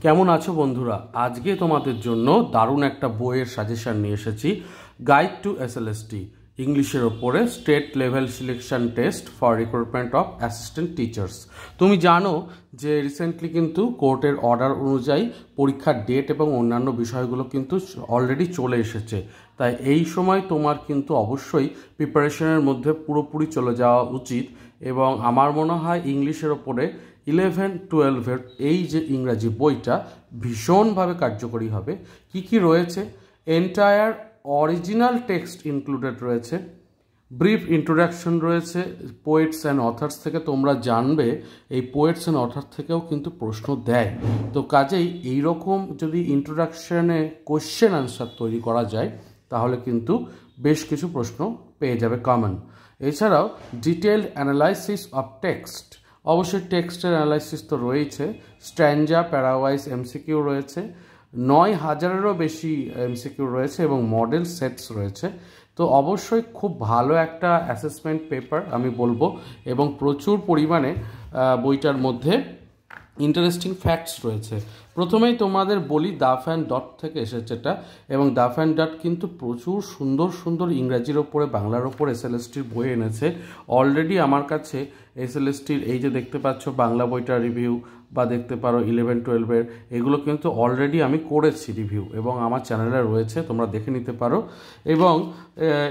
কেমন আছো বন্ধুরা? আজকে তোমাদের জন্য দারুণ একটা বইয়ের সাজেশন নিয়ে এসেছি। গাইড টু এসএলএসটি, ইংলিশের ওপরে state level selection test for recruitment of assistant teachers. তুমি জানো যে রিসেন্টলি কিন্তু কোর্টের অর্ডার অনুযায়ী পরীক্ষার ডেট এবং অন্যান্য বিষয়গুলো কিন্তু অলরেডি চলে এসেছে। তাই এই সময় তোমার কিন্তু অবশ্যই প্রিপারেশনের মধ্যে পুরোপুরি চলে যাওয়া উচিত। এবং আমার মনে হয় ইংলিশের ওপরে 11-12 এই যে ইংরাজি বইটা ভীষণভাবে কার্যকরী হবে। কি কি রয়েছে? এন্টায়ার অরিজিনাল টেক্সট ইনক্লুডেড রয়েছে, ব্রিফ ইন্ট্রোডাকশন রয়েছে পোয়েটস অ্যান্ড অথার্স থেকে। তোমরা জানবে এই পোয়েটস অ্যান্ড অথার থেকেও কিন্তু প্রশ্ন দেয়। তো কাজেই এইরকম যদি ইন্ট্রোডাকশনে কোশ্চেন আনসার তৈরি করা যায় তাহলে কিন্তু বেশ কিছু প্রশ্ন পেয়ে যাবে কমন। এছাড়াও ডিটেলড অ্যানালাইসিস অফ টেক্সট, অবশ্যই টেক্সটের অ্যানালাইসিস তো রয়েছে, স্ট্যান্ডা প্যারাওয়াইজ এমসিকিউ রয়েছে, 9000-এরও বেশি এমসিকিউ রয়েছে এবং মডেল সেটস রয়েছে। তো অবশ্যই খুব ভালো একটা অ্যাসেসমেন্ট পেপার আমি বলবো। এবং প্রচুর পরিমাণে বইটার মধ্যে ইন্টারেস্টিং ফ্যাক্টস রয়েছে। প্রথমেই তোমাদের বলি দাফ অ্যান্ড ডট থেকে এসেছে এটা, এবং দাফ অ্যান্ড ডট কিন্তু প্রচুর সুন্দর সুন্দর ইংরাজির ওপরে বাংলার ওপর এসএলএসটির বই এনেছে। অলরেডি আমার কাছে এসএলএসটির এই যে দেখতে পাচ্ছ বাংলা বইটার রিভিউ, বা দেখতে পারো 11-12-এর, এগুলো কিন্তু অলরেডি আমি করেছি রিভিউ এবং আমার চ্যানেলে রয়েছে, তোমরা দেখে নিতে পারো। এবং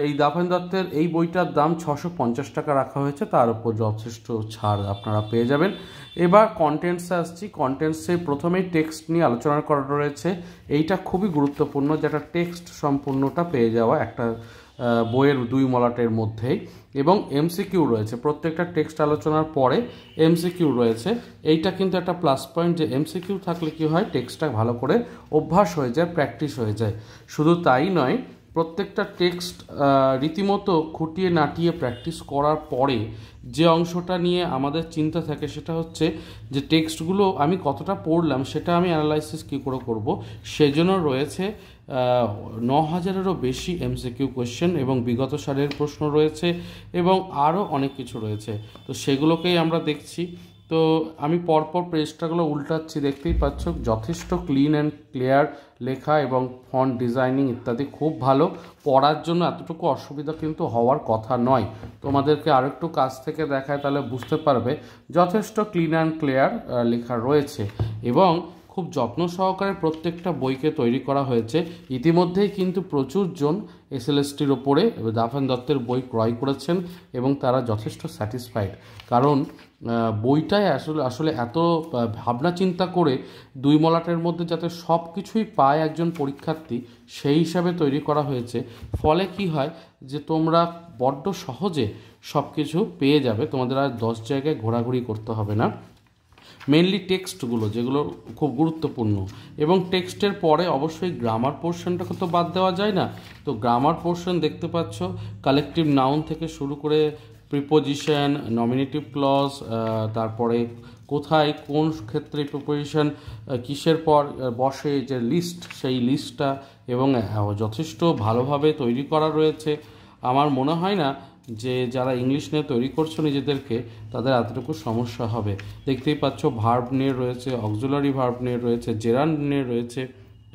এই দাফ অ্যান্ড দত্তের এই বইটার দাম 650 টাকা রাখা হয়েছে, তার উপর যথেষ্ট ছাড় আপনারা পেয়ে যাবেন। এবার কন্টেন্টসে আসছি। কন্টেন্টসে প্রথমেই টেক্সট নিয়ে আলোচনা করা রয়েছে। এইটা খুবই গুরুত্বপূর্ণ, যেটা টেক্সট সম্পূর্ণটা পেয়ে যাওয়া একটা বইয়ের 2 মলাটের মধ্যেই। এবং এমসিকিউ রয়েছে, প্রত্যেকটা টেক্সট আলোচনার পরে এমসিকিউ রয়েছে। এইটা কিন্তু একটা প্লাস পয়েন্ট যে এমসিকিউ থাকলে কি হয়, টেক্সটটা ভালো করে অভ্যাস হয়ে যায়, প্র্যাকটিস হয়ে যায়। শুধু তাই নয়, প্রত্যেকটা টেক্সট রীতিমতো খুঁটিয়ে নাটিয়ে প্র্যাকটিস করার পরে যে অংশটা নিয়ে আমাদের চিন্তা থাকে সেটা হচ্ছে যে টেক্সটগুলো আমি কতটা পড়লাম সেটা আমি অ্যানালাইসিস কী করে করব। সেজন্য রয়েছে 9000-এরও বেশি এমসিকিউ কোয়েশ্চেন এবং বিগত সালের প্রশ্ন রয়েছে এবং আরও অনেক কিছু রয়েছে। তো সেগুলোকেই আমরা দেখছি। তো আমি পরপর পেজটাগুলো উল্টাচ্ছি, দেখতেই পাচ্ছ যথেষ্ট ক্লিন অ্যান্ড ক্লিয়ার লেখা এবং ফন্ট ডিজাইনিং ইত্যাদি খুব ভালো। পড়ার জন্য এতটুকু অসুবিধা কিন্তু হওয়ার কথা নয়। তোমাদেরকে আরেকটু কাছ থেকে দেখায় তাহলে বুঝতে পারবে যথেষ্ট ক্লিন অ্যান্ড ক্লিয়ার লেখা রয়েছে। এবং খুব যত্ন সহকারে প্রত্যেকটা বইকে তৈরি করা হয়েছে। ইতিমধ্যেই কিন্তু প্রচুর জন এসএলএসটির ওপরে দাফ অ্যান্ড দত্তের বই ক্রয় করেছেন এবং তারা যথেষ্ট স্যাটিসফাইড। কারণ বইটায় আসলে এত ভাবনা চিন্তা করে 2 মলাটের মধ্যে যাতে সব কিছুই পায় একজন পরীক্ষার্থী, সেই হিসাবে তৈরি করা হয়েছে। ফলে কি হয় যে তোমরা বড্ড সহজে সব কিছু পেয়ে যাবে, তোমাদের আর 10 জায়গায় ঘোরাঘুরি করতে হবে না। মেনলি টেক্সটগুলো যেগুলো খুব গুরুত্বপূর্ণ, এবং টেক্সটের পরে অবশ্যই গ্রামার পোর্শনটাকে তো বাদ দেওয়া যায় না। তো গ্রামার পোর্শন দেখতে পাচ্ছ কালেকটিভ নাউন থেকে শুরু করে প্রিপোজিশন, নমিনেটিভ ক্লজ, তারপরে কোথায় কোন ক্ষেত্রে প্রিপোজিশন কিসের পর বসে, যে লিস্ট, সেই লিস্টটা এবং যথেষ্ট ভালোভাবে তৈরি করা রয়েছে। আমার মনে হয় না যে যারা ইংলিশ নিয়ে তৈরি করছো নিজেদেরকে তাদের এতটুকু সমস্যা হবে। দেখতেই পাচ্ছ ভার্ব নিয়ে রয়েছে, অক্সিলারি ভার্ব নিয়ে রয়েছে, জেরান্ড নিয়ে রয়েছে,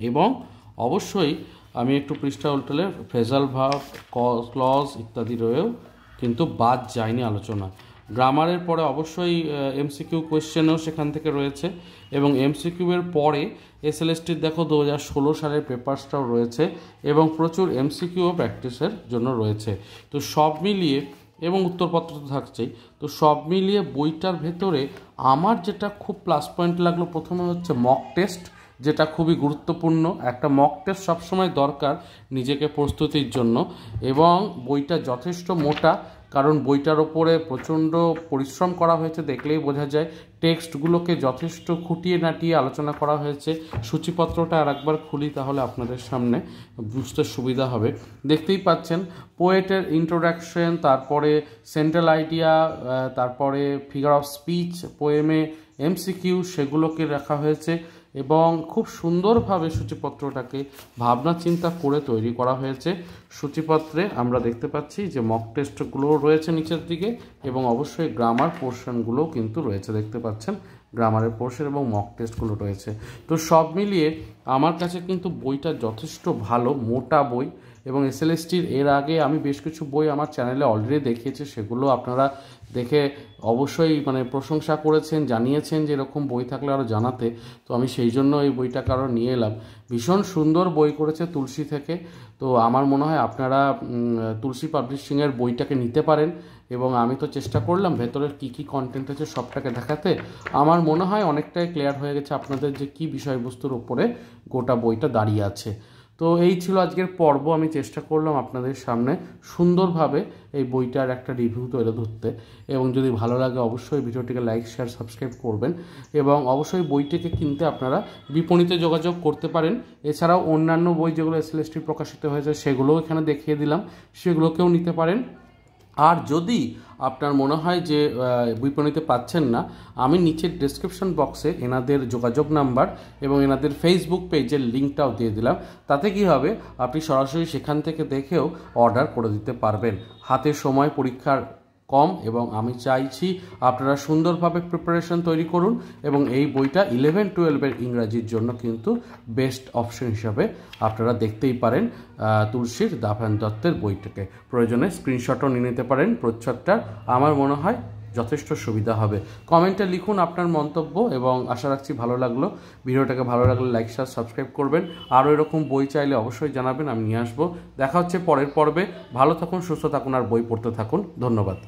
এবং অবশ্যই আমি একটু পৃষ্ঠা উল্টালে ফ্রেজাল ভার্ব, ক্লজ ইত্যাদি রয়েও কিন্তু বাদ যায়নি আলোচনা। গ্রামারের পরে অবশ্যই এমসিকিউ কোয়েশ্চেনও সেখান থেকে রয়েছে, এবং এমসিকিউয়ের পরে এসএলএসটির দেখো 2016 সালের পেপারসটাও রয়েছে এবং প্রচুর এমসিকিউ প্র্যাকটিসের জন্য রয়েছে। তো সব মিলিয়ে, এবং উত্তরপত্র তো থাকছেই, তো সব মিলিয়ে বইটার ভেতরে আমার যেটা খুব প্লাস পয়েন্ট লাগলো প্রথমে হচ্ছে মক টেস্ট, যেটা খুবই গুরুত্বপূর্ণ। একটা মক টেস্ট সবসময় দরকার নিজেকে প্রস্তুতির জন্য। এবং বইটা যথেষ্ট মোটা, কারণ বইটার ওপরে প্রচণ্ড পরিশ্রম করা হয়েছে, দেখলেই বোঝা যায়। টেক্সটগুলোকে যথেষ্ট খুঁটিয়ে নাটিয়ে আলোচনা করা হয়েছে। সূচিপত্রটা আর একবার খুলি তাহলে আপনাদের সামনে বুঝতে সুবিধা হবে। দেখতেই পাচ্ছেন পোয়েটের ইন্ট্রোডাকশন, তারপরে সেন্ট্রাল আইডিয়া, তারপরে ফিগার অফ স্পিচ, পোয়েমে এমসিকিউ, সেগুলোকে রাখা হয়েছে এবং খুব সুন্দরভাবে সূচিপত্রটাকে ভাবনা চিন্তা করে তৈরি করা হয়েছে। সূচিপত্রে আমরা দেখতে পাচ্ছি যে মক টেস্টগুলোও রয়েছে নিচের দিকে, এবং অবশ্যই গ্রামার পোর্শনগুলোও কিন্তু রয়েছে, দেখতে পাচ্ছেন গ্রামারের পোর্শন এবং মক টেস্টগুলো রয়েছে। তো সব মিলিয়ে আমার কাছে কিন্তু বইটা যথেষ্ট ভালো, মোটা বই। এবং এসএলএসটির এর আগে আমি বেশ কিছু বই আমার চ্যানেলে অলরেডি দেখিয়েছি, সেগুলো আপনারা দেখে অবশ্যই মানে প্রশংসা করেছেন, জানিয়েছেন যে এরকম বই থাকলে আরও জানাতে। তো আমি সেই জন্য এই বইটাকে আরও নিয়ে এলাম। ভীষণ সুন্দর বই করেছে তুলসী থেকে। তো আমার মনে হয় আপনারা তুলসী পাবলিশিংয়ের বইটাকে নিতে পারেন। এবং আমি তো চেষ্টা করলাম ভেতরের কী কী কন্টেন্ট আছে সবটাকে দেখাতে। আমার মনে হয় অনেকটাই ক্লিয়ার হয়ে গেছে আপনাদের যে কী বিষয়বস্তুর ওপরে গোটা বইটা দাঁড়িয়ে আছে। তো এই ছিল আজকের পর্ব। আমি চেষ্টা করলাম আপনাদের সামনে সুন্দরভাবে এই বইটার একটা রিভিউ তুলে ধরতে। এবং যদি ভালো লাগে অবশ্যই ভিডিওটিকে লাইক, শেয়ার, সাবস্ক্রাইব করবেন। এবং অবশ্যই বইটিকে কিনতে আপনারা বিপণীতে যোগাযোগ করতে পারেন। এছাড়াও অন্যান্য বই যেগুলো এসএলএসটি প্রকাশিত হয়েছে সেগুলোও এখানে দেখিয়ে দিলাম, সেগুলোকেও নিতে পারেন। আর যদি আপনার মনে হয় যে বিপণীতে পাচ্ছেন না, আমি নিচের ডেসক্রিপশন বক্সে এনাদের যোগাযোগ নাম্বার এবং এনাদের ফেসবুক পেজের লিঙ্কটাও দিয়ে দিলাম। তাতে কি হবে, আপনি সরাসরি সেখান থেকে দেখেও অর্ডার করে দিতে পারবেন। হাতে সময় পরীক্ষার কম এবং আমি চাইছি আপনারা সুন্দরভাবে প্রিপারেশন তৈরি করুন। এবং এই বইটা 11-12 ইংরাজির জন্য কিন্তু বেস্ট অপশন হিসাবে আপনারা দেখতেই পারেন তুলসীর দাভান দত্তের বইটাকে। প্রয়োজনে স্ক্রিনশটও নিয়ে নিতে পারেন প্রচ্ছদটা। আমার মনে হয় যথেষ্ট সুবিধা হবে। কমেন্টে লিখুন আপনার মন্তব্য এবং আশা রাখছি ভালো লাগলো। ভিডিওটাকে ভালো লাগলে লাইক, শেয়ার, সাবস্ক্রাইব করবেন। আরও এরকম বই চাইলে অবশ্যই জানাবেন, আমি নিয়ে আসবো। দেখা হচ্ছে পরের পর্বে। ভালো থাকুন, সুস্থ থাকুন আর বই পড়তে থাকুন। ধন্যবাদ।